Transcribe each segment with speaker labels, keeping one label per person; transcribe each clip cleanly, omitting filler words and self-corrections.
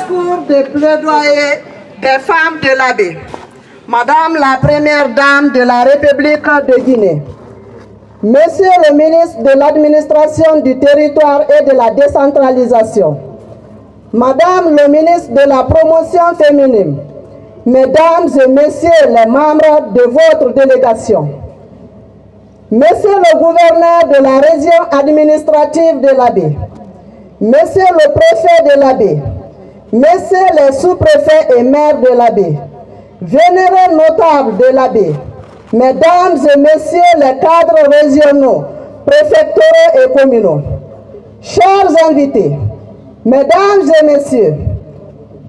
Speaker 1: discours de plaidoyer des femmes de la baie. Madame la Première Dame de la République de Guinée, Monsieur le ministre de l'Administration du Territoire et de la Décentralisation, Madame le ministre de la Promotion féminine, Mesdames et Messieurs les membres de votre délégation, Monsieur le gouverneur de la région administrative de la baie, Monsieur le préfet de la baie, Messieurs les sous-préfets et maires de la baie, vénérés notables de la baie, Mesdames et Messieurs les cadres régionaux, préfectoraux et communaux, chers invités, Mesdames et Messieurs,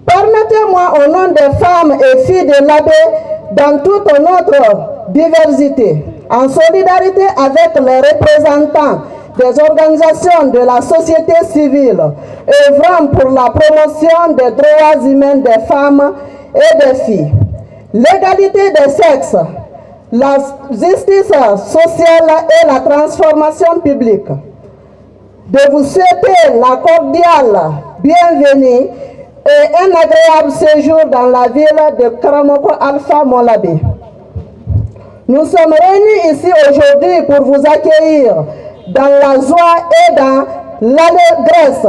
Speaker 1: permettez-moi au nom des femmes et filles de la baie dans toute notre diversité, en solidarité avec les représentants des organisations de la société civile œuvrant pour la promotion des droits humains des femmes et des filles, l'égalité des sexes, la justice sociale et la transformation publique, de vous souhaiter la cordiale bienvenue et un agréable séjour dans la ville de Karamoko Alpha Molabé. Nous sommes réunis ici aujourd'hui pour vous accueillir dans la joie et dans l'allégresse,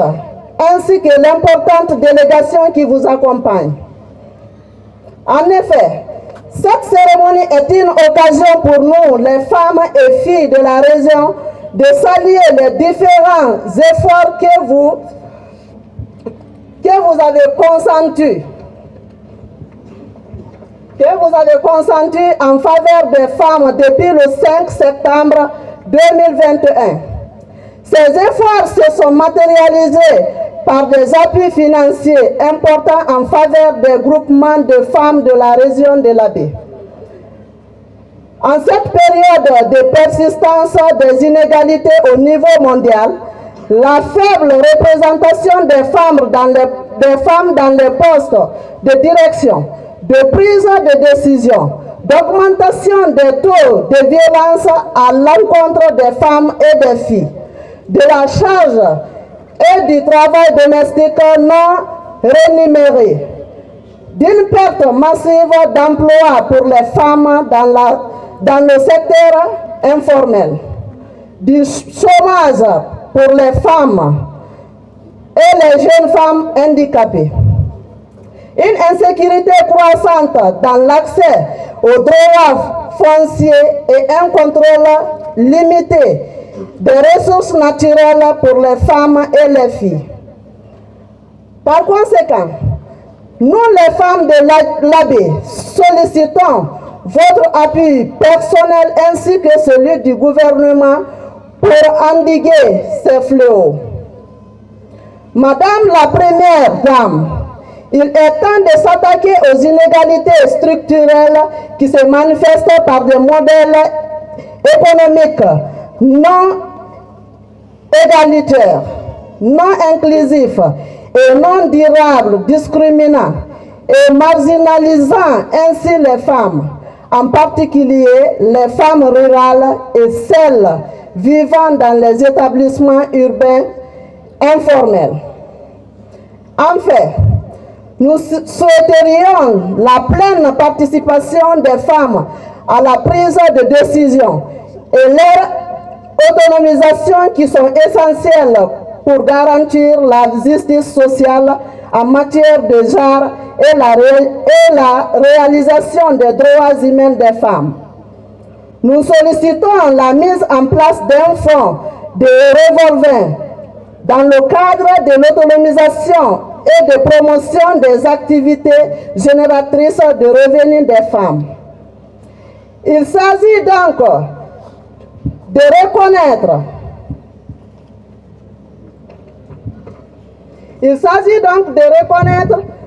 Speaker 1: ainsi que l'importante délégation qui vous accompagne. En effet, cette cérémonie est une occasion pour nous, les femmes et filles de la région, de saluer les différents efforts que vous avez consentis en faveur des femmes depuis le 5 septembre 2021. Ces efforts se sont matérialisés par des appuis financiers importants en faveur des groupements de femmes de la région de la baie. En cette période de persistance des inégalités au niveau mondial, la faible représentation des femmes dans les postes de direction, de prise de décision, d'augmentation des taux de violence à l'encontre des femmes et des filles, de la charge et du travail domestique non rémunéré, d'une perte massive d'emplois pour les femmes dans le secteur informel, du chômage pour les femmes et les jeunes femmes handicapées, une insécurité croissante dans l'accès aux droits fonciers et un contrôle limité des ressources naturelles pour les femmes et les filles. Par conséquent, nous les femmes de l'ABE sollicitons votre appui personnel ainsi que celui du gouvernement pour endiguer ces fléaux. Madame la Première Dame, il est temps de s'attaquer aux inégalités structurelles qui se manifestent par des modèles économiques non égalitaires, non inclusifs et non durables, discriminants et marginalisant ainsi les femmes, en particulier les femmes rurales et celles vivant dans les établissements urbains informels. En fait, nous souhaiterions la pleine participation des femmes à la prise de décision et leur autonomisation qui sont essentielles pour garantir la justice sociale en matière de genre et la réalisation des droits humains des femmes. Nous sollicitons la mise en place d'un fonds de revolving dans le cadre de l'autonomisation et de promotion des activités génératrices de revenus des femmes. Il s'agit donc de reconnaître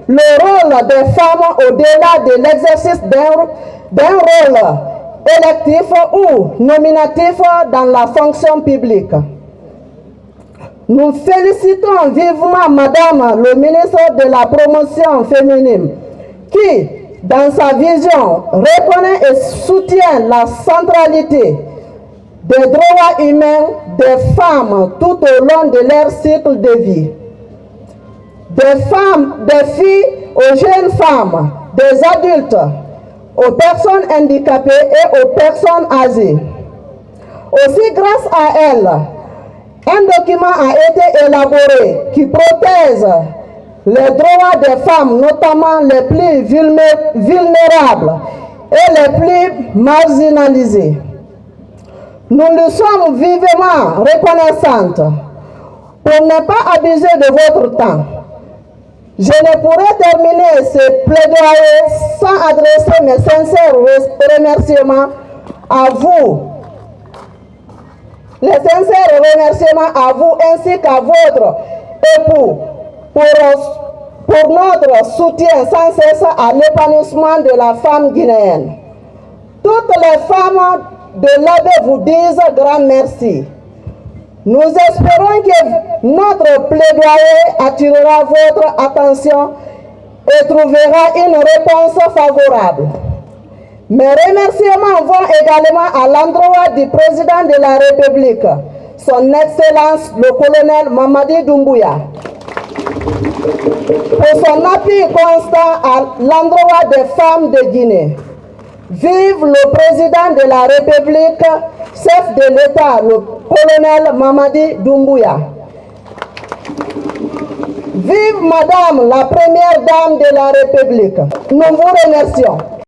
Speaker 1: le rôle des femmes au-delà de l'exercice d'un rôle électif ou nominatif dans la fonction publique. Nous félicitons vivement Madame le ministre de la Promotion féminine qui, dans sa vision, reconnaît et soutient la centralité des droits humains des femmes tout au long de leur cycle de vie. des femmes, des filles, aux jeunes femmes, des adultes, aux personnes handicapées et aux personnes âgées. Aussi, grâce à elle, un document a été élaboré qui protège les droits des femmes, notamment les plus vulnérables et les plus marginalisées. Nous lui sommes vivement reconnaissantes. Pour ne pas abuser de votre temps, je ne pourrais terminer ce plaidoyer sans adresser mes sincères remerciements à vous. Les sincères remerciements à vous ainsi qu'à votre époux pour notre soutien sans cesse à l'épanouissement de la femme guinéenne. Toutes les femmes de l'Abbé vous disent grand merci. Nous espérons que notre plaidoyer attirera votre attention et trouvera une réponse favorable. Mes remerciements vont également à l'endroit du président de la République, son Excellence le colonel Mamadi Doumbouya, pour son appui constant à l'endroit des femmes de Guinée. Vive le président de la République, chef de l'État, le colonel Mamadi Doumbouya. Vive Madame la Première Dame de la République. Nous vous remercions.